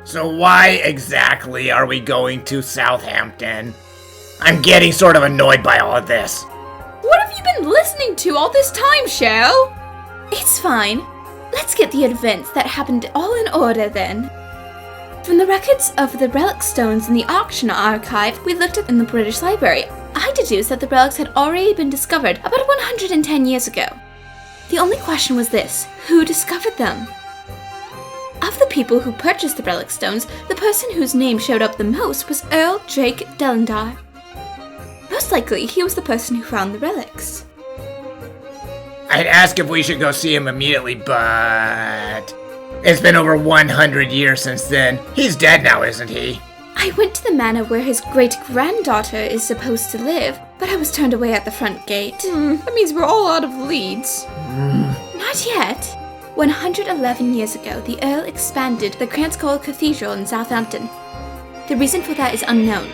So why exactly are we going to Southampton? I'm getting sort of annoyed by all of this. What have you been listening to all this time, Shell? It's fine. Let's get the events that happened all in order then. From the records of the relic stones in the auction archive we looked at in the British Library, I deduced that the relics had already been discovered about 110 years ago. The only question was this: who discovered them? Of the people who purchased the relic stones, the person whose name showed up the most was Earl Drake Delendar. Most likely, he was the person who found the relics. I'd ask if we should go see him immediately, but it's been over 100 years since then. He's dead now, isn't he? I went to the manor where his great-granddaughter is supposed to live, but I was turned away at the front gate. That means we're all out of leads. Not yet. 111 years ago, the Earl expanded the Cranscoll Cathedral in Southampton. The reason for that is unknown.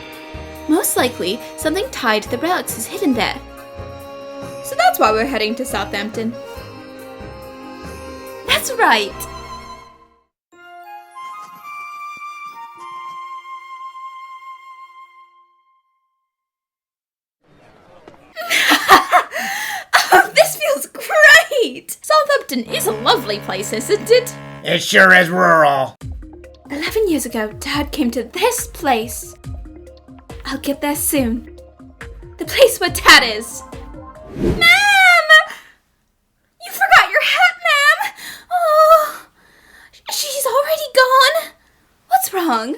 Most likely, something tied to the relics is hidden there. So that's why we're heading to Southampton. That's right! Oh, this feels great! Southampton is a lovely place, isn't it? It sure is rural. 11 years ago, Dad came to this place. I'll get there soon. The place where Dad is. Ma'am! You forgot your hat, ma'am! Oh, she's already gone. What's wrong?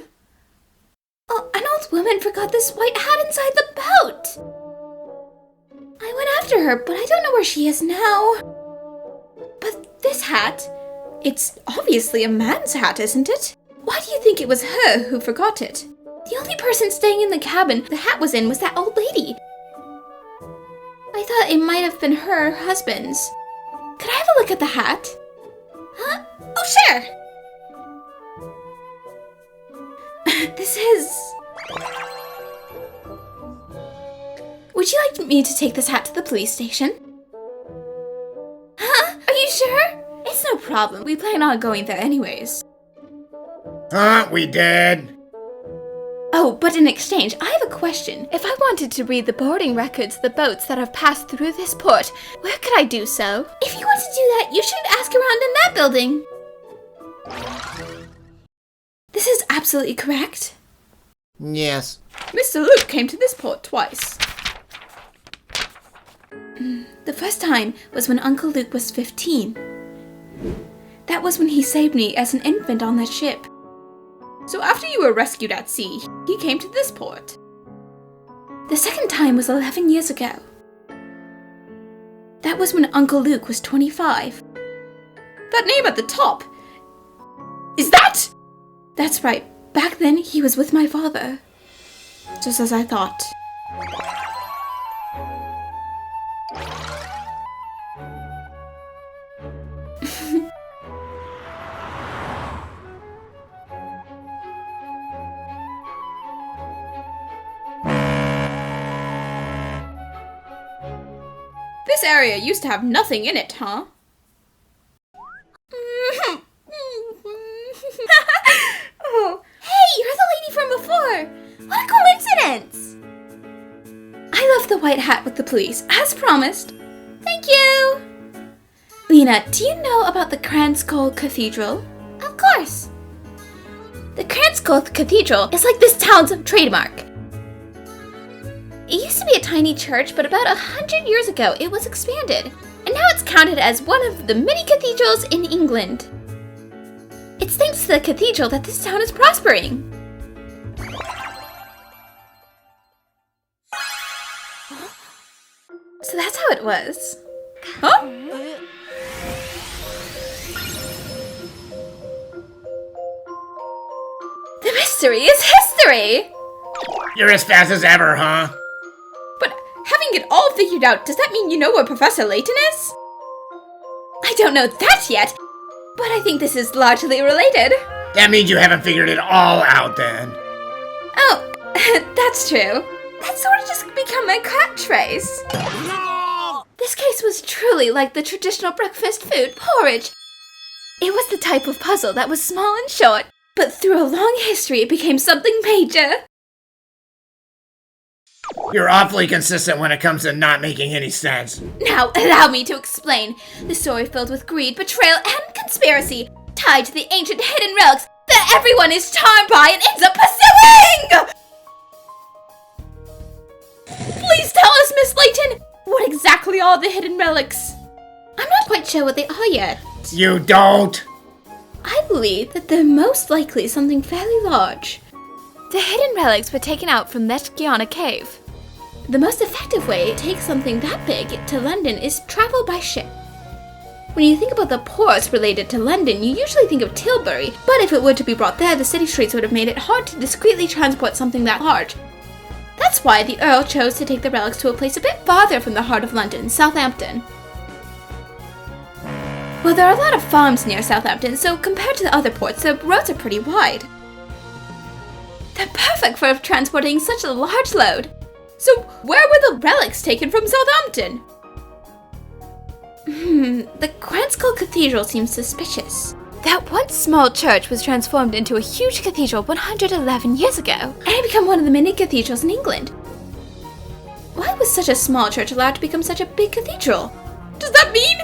Oh, an old woman forgot this white hat inside the boat. I went after her, but I don't know where she is now. But this hat, it's obviously a man's hat, isn't it? Why do you think it was her who forgot it? The only person staying in the cabin the hat was in was that old lady. I thought it might have been her husband's. Could I have a look at the hat? Huh? Oh, sure! This is... Would you like me to take this hat to the police station? Huh? Are you sure? It's no problem. We plan on going there anyways. Huh? We did? Oh, but in exchange, I have a question. If I wanted to read the boarding records of the boats that have passed through this port, where could I do so? If you want to do that, you should ask around in that building. This is absolutely correct. Yes. Mr. Luke came to this port twice. The first time was when Uncle Luke was 15. That was when he saved me as an infant on that ship. So after you were rescued at sea, he came to this port. The second time was 11 years ago. That was when Uncle Luke was 25. That name at the top, is that? That's right. Back then, he was with my father. Just as I thought. This area used to have nothing in it, huh? Oh, hey, you're the lady from before! What a coincidence! I left the white hat with the police, as promised. Thank you! Lena, do you know about the Cranscoll Cathedral? Of course! The Cranscoll Cathedral is like this town's trademark. It used to be a tiny church, but about 100 years ago it was expanded, and now it's counted as one of the many cathedrals in England. It's thanks to the cathedral that this town is prospering. So that's how it was. Huh? The mystery is history! You're as fast as ever, huh? But having it all figured out, does that mean you know where Professor Layton is? I don't know that yet, but I think this is largely related. That means you haven't figured it all out then. Oh, that's true. That's sort of just become my catchphrase. No! This case was truly like the traditional breakfast food, porridge. It was the type of puzzle that was small and short, But through a long history, it became something major. You're awfully consistent when it comes to not making any sense. Now, allow me to explain. The story filled with greed, betrayal, and conspiracy, tied to the ancient hidden relics that everyone is charmed by and ends up pursuing! Please tell us, Miss Layton, what exactly are the hidden relics? I'm not quite sure what they are yet. You don't? I believe that they're most likely something fairly large. The hidden relics were taken out from Letgiana Cave. The most effective way to take something that big to London is travel by ship. When you think about the ports related to London, you usually think of Tilbury, but if it were to be brought there, the city streets would have made it hard to discreetly transport something that large. That's why the Earl chose to take the relics to a place a bit farther from the heart of London, Southampton. Well, there are a lot of farms near Southampton, so compared to the other ports, the roads are pretty wide. They're perfect for transporting such a large load. So where were the relics taken from Southampton? The Kranskell Cathedral seems suspicious. That once small church was transformed into a huge cathedral 111 years ago, and it became one of the many cathedrals in England. Why was such a small church allowed to become such a big cathedral? Does that mean?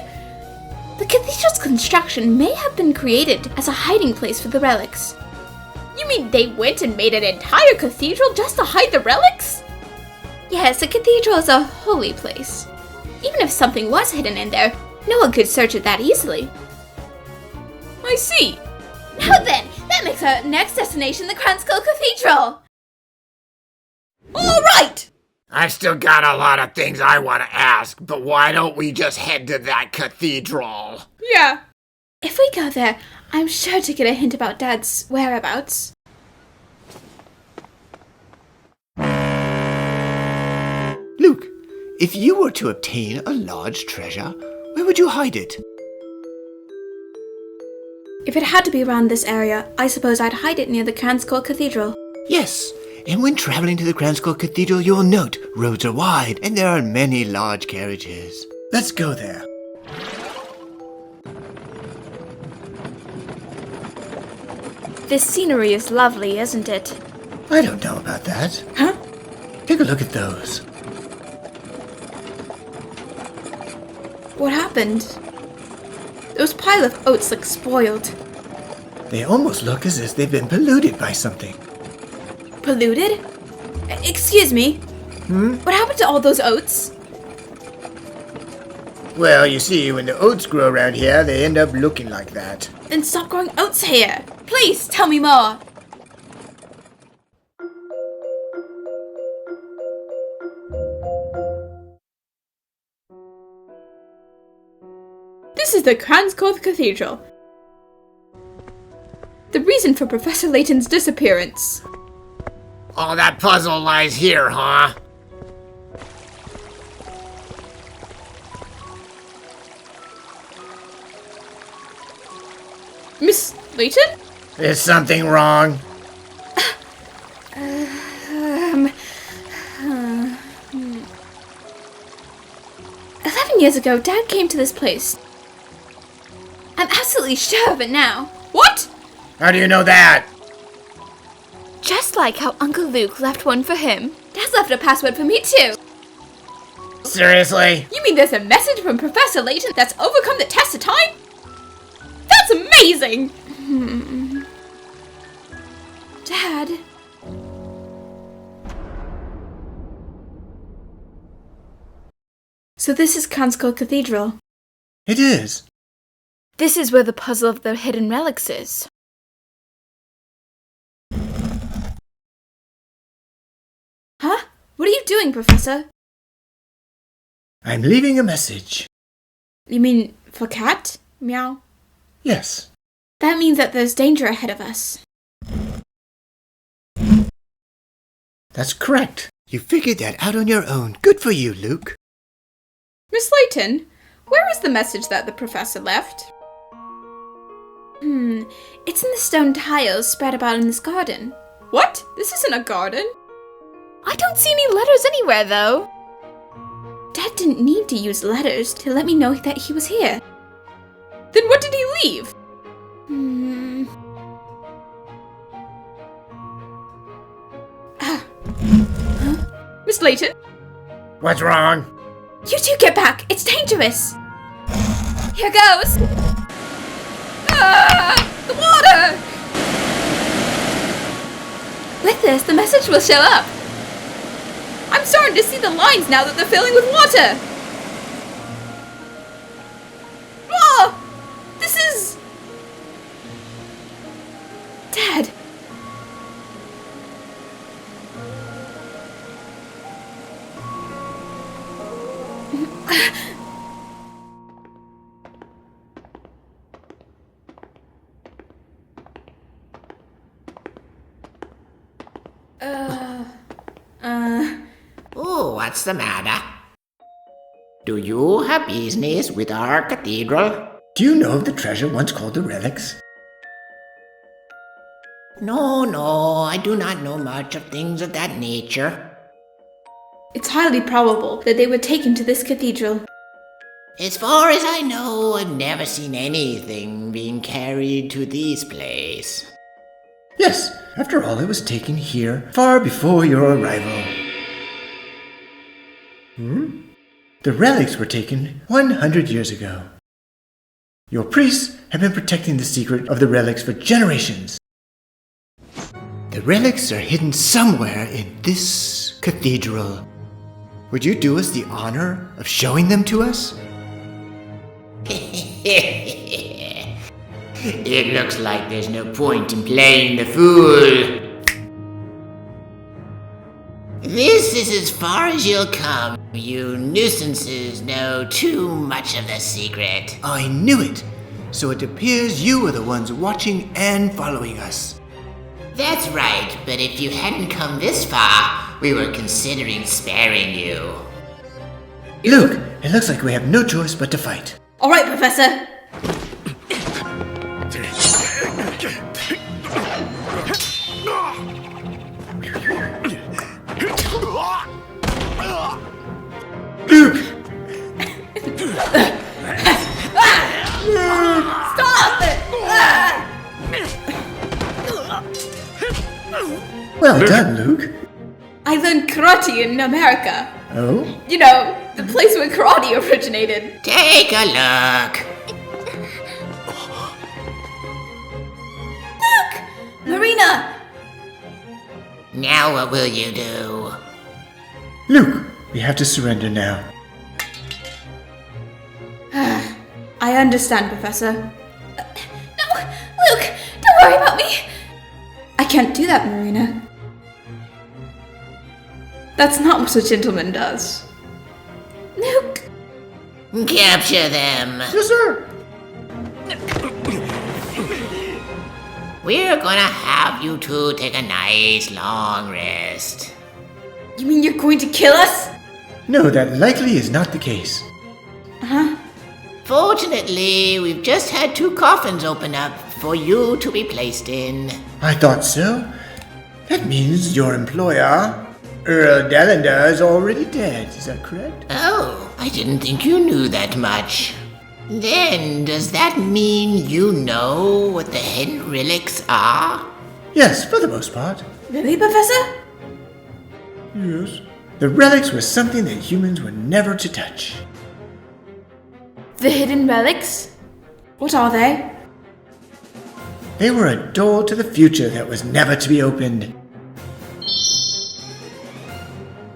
The cathedral's construction may have been created as a hiding place for the relics. You mean they went and made an entire cathedral just to hide the relics? Yes, a cathedral is a holy place. Even if something was hidden in there, no one could search it that easily. I see. Now then, that makes our next destination the Kranskell Cathedral! Alright! I've still got a lot of things I want to ask, but why don't we just head to that cathedral? Yeah. If we go there, I'm sure to get a hint about Dad's whereabouts. Luke, if you were to obtain a large treasure, where would you hide it? If it had to be around this area, I suppose I'd hide it near the Kranskell Cathedral. Yes, and when traveling to the Kranskell Cathedral, you'll note roads are wide and there are many large carriages. Let's go there. This scenery is lovely, isn't it? I don't know about that. Huh? Take a look at those. What happened? Those pile of oats look spoiled. They almost look as if they've been polluted by something. Polluted? Excuse me? What happened to all those oats? Well, you see, when the oats grow around here, they end up looking like that. Then stop growing oats here. Please, tell me more. This is the Kranskell Cathedral. The reason for Professor Layton's disappearance. Oh, that puzzle lies here, huh? Miss Layton? Is something wrong? 11 years ago, Dad came to this place. I'm absolutely sure of it now. What? How do you know that? Just like how Uncle Luke left one for him, Dad's left a password for me too. Seriously? You mean there's a message from Professor Layton that's overcome the test of time? That's amazing! Dad. So this is Kranskell Cathedral. It is. This is where the puzzle of the hidden relics is. Huh? What are you doing, Professor? I'm leaving a message. You mean for Cat? Meow. Yes. That means that there's danger ahead of us. That's correct. You figured that out on your own. Good for you, Luke. Miss Layton, where is the message that the professor left? It's in the stone tiles spread about in this garden. What? This isn't a garden. I don't see any letters anywhere, though. Dad didn't need to use letters to let me know that he was here. Then what did he leave? Miss Layton? What's wrong? You two get back. It's dangerous. Here goes. Ah! The water! With this, the message will show up. I'm starting to see the lines now that they're filling with water. Oh! This is... Dad. Oh, what's the matter? Do you have business with our cathedral? Do you know of the treasure once called the Relics? No, I do not know much of things of that nature. It's highly probable that they were taken to this cathedral. As far as I know, I've never seen anything being carried to this place. Yes, after all, it was taken here far before your arrival. The relics were taken 100 years ago. Your priests have been protecting the secret of the relics for generations. The relics are hidden somewhere in this cathedral. Would you do us the honor of showing them to us? It looks like there's no point in playing the fool. This is as far as you'll come. You nuisances know too much of the secret. I knew it! So it appears you are the ones watching and following us. That's right, but if you hadn't come this far, we were considering sparing you. Luke, it looks like we have no choice but to fight. All right, Professor. Luke! Stop it! Well done, Luke. I learned karate in America. Oh? You know, the place where karate originated. Take a look. Look! Marina! Now what will you do? Luke, we have to surrender now. I understand, Professor. No, Luke, don't worry about me. I can't do that, Marina. That's not what a gentleman does. Luke. Capture them. Yes, sir. We're gonna have you two take a nice long rest. You mean you're going to kill us? No, that likely is not the case. Huh? Fortunately, we've just had 2 coffins open up for you to be placed in. I thought so. That means your employer, Earl Dallender, is already dead. Is that correct? Oh, I didn't think you knew that much. Then, does that mean you know what the hidden relics are? Yes, for the most part. Really, Professor? Yes. The relics were something that humans were never to touch. The hidden relics? What are they? They were a door to the future that was never to be opened.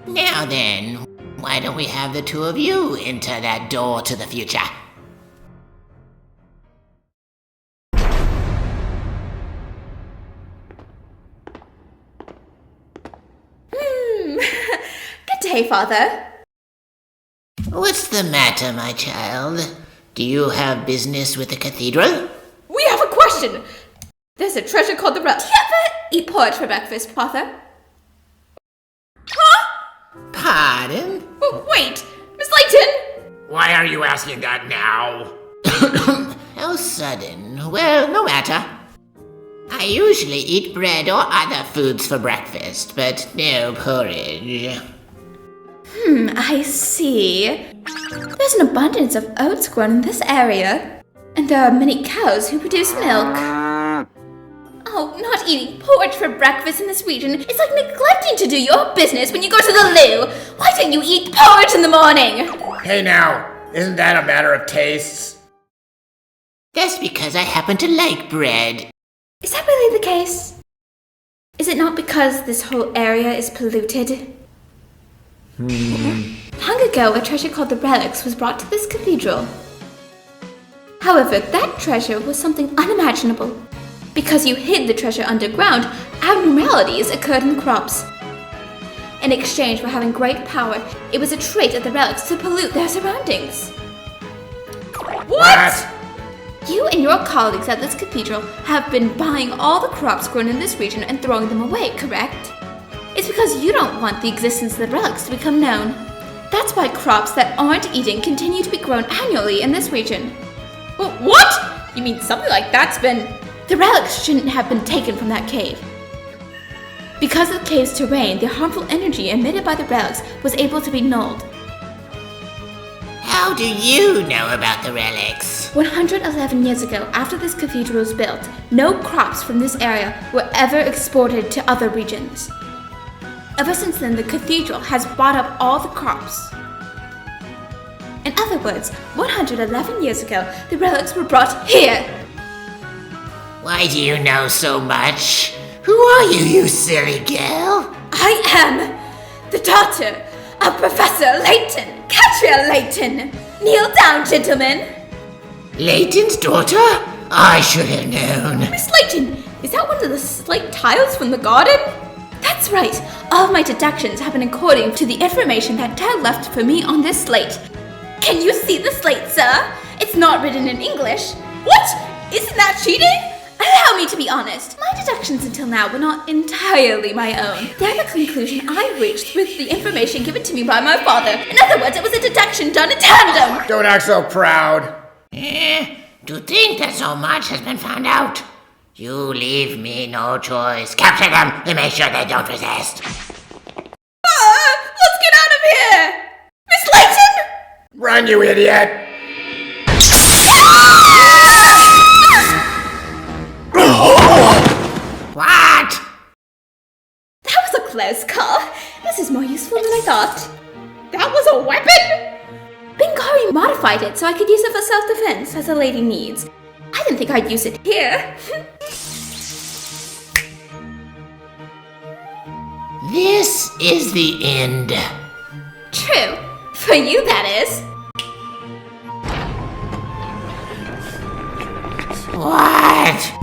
Now then, why don't we have the 2 of you enter that door to the future? Good day, Father. What's the matter, my child? Do you have business with the cathedral? We have a question. There's a treasure called the Relics. Do you ever eat porridge for breakfast, Father? Huh? Pardon? Oh, wait, Miss Layton! Why are you asking that now? How sudden. Well, no matter. I usually eat bread or other foods for breakfast, but no porridge. I see. There's an abundance of oats grown in this area, and there are many cows who produce milk. Oh, Oh, not eating porridge for breakfast in this region is like neglecting to do your business when you go to the loo. Why don't you eat porridge in the morning? Hey now, isn't that a matter of tastes? That's because I happen to like bread. Is that really the case? Is it not because this whole area is polluted? Long ago, a treasure called the Relics was brought to this cathedral. However, that treasure was something unimaginable. Because you hid the treasure underground, abnormalities occurred in the crops. In exchange for having great power, it was a trait of the Relics to pollute their surroundings. What? You and your colleagues at this cathedral have been buying all the crops grown in this region and throwing them away, correct? It's because you don't want the existence of the Relics to become known. That's why crops that aren't eaten continue to be grown annually in this region. What? You mean something like that's been... The Relics shouldn't have been taken from that cave. Because of the cave's terrain, the harmful energy emitted by the Relics was able to be nulled. How do you know about the relics? 111 years ago, after this cathedral was built, no crops from this area were ever exported to other regions. Ever since then, the cathedral has bought up all the crops. In other words, 111 years ago, the relics were brought here. Why do you know so much? Who are you, you silly girl? I am the daughter of Professor Layton, Katrielle Layton. Kneel down, gentlemen. Layton's daughter? I should have known. Miss Layton, is that one of the slate tiles from the garden? That's right. All of my deductions have been according to the information that Dad left for me on this slate. Can you see the slate, sir? It's not written in English. What? Isn't that cheating? Allow me to be honest. My deductions until now were not entirely my own. They're the conclusion I reached with the information given to me by my father. In other words, it was a deduction done in tandem. Don't act so proud. To think that so much has been found out. You leave me no choice. Capture them and make sure they don't resist. Let's get out of here! Miss Layton! Run, you idiot! What? That was a close call. This is more useful than I thought. That was a weapon? Bingari modified it so I could use it for self-defense, as a lady needs. I didn't think I'd use it here. This is the end. True. For you, that is. What?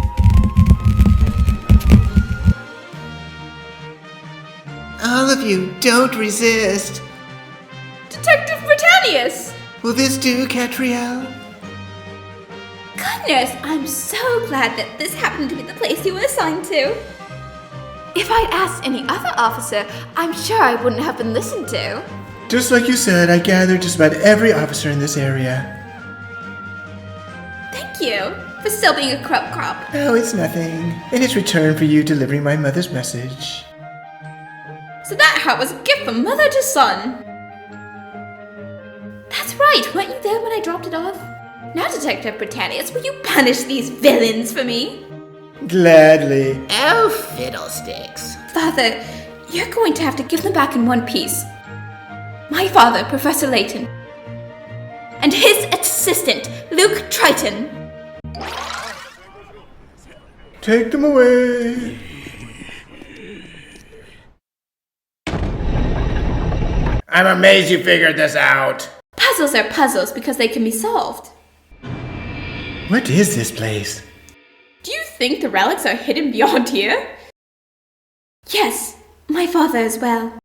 All of you, don't resist. Detective Britannius! Will this do, Katrielle? Goodness, I'm so glad that this happened to be the place you were assigned to. If I'd asked any other officer, I'm sure I wouldn't have been listened to. Just like you said, I gathered just about every officer in this area. Thank you for still being a crop. Oh, it's nothing. In its return for you delivering my mother's message. So that hat was a gift from mother to son. That's right, weren't you there when I dropped it off? Now, Detective Britannius, will you punish these villains for me? Gladly. Oh, fiddlesticks. Father, you're going to have to give them back in one piece. My father, Professor Layton, and his assistant, Luke Triton. Take them away. I'm amazed you figured this out. Puzzles are puzzles because they can be solved. What is this place? Do you think the relics are hidden beyond here? Yes, my father as well.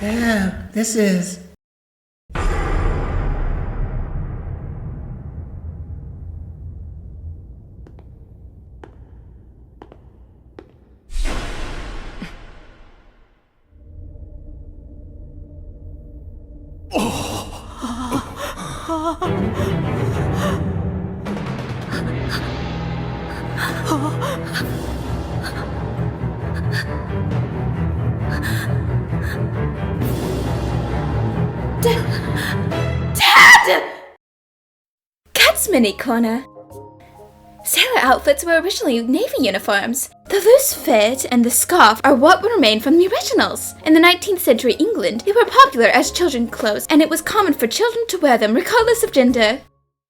Yeah, this is... Cat's mini corner. Sailor outfits were originally Navy uniforms. The loose fit and the scarf are what remained from the originals. In the 19th century England, they were popular as children's clothes, and it was common for children to wear them regardless of gender.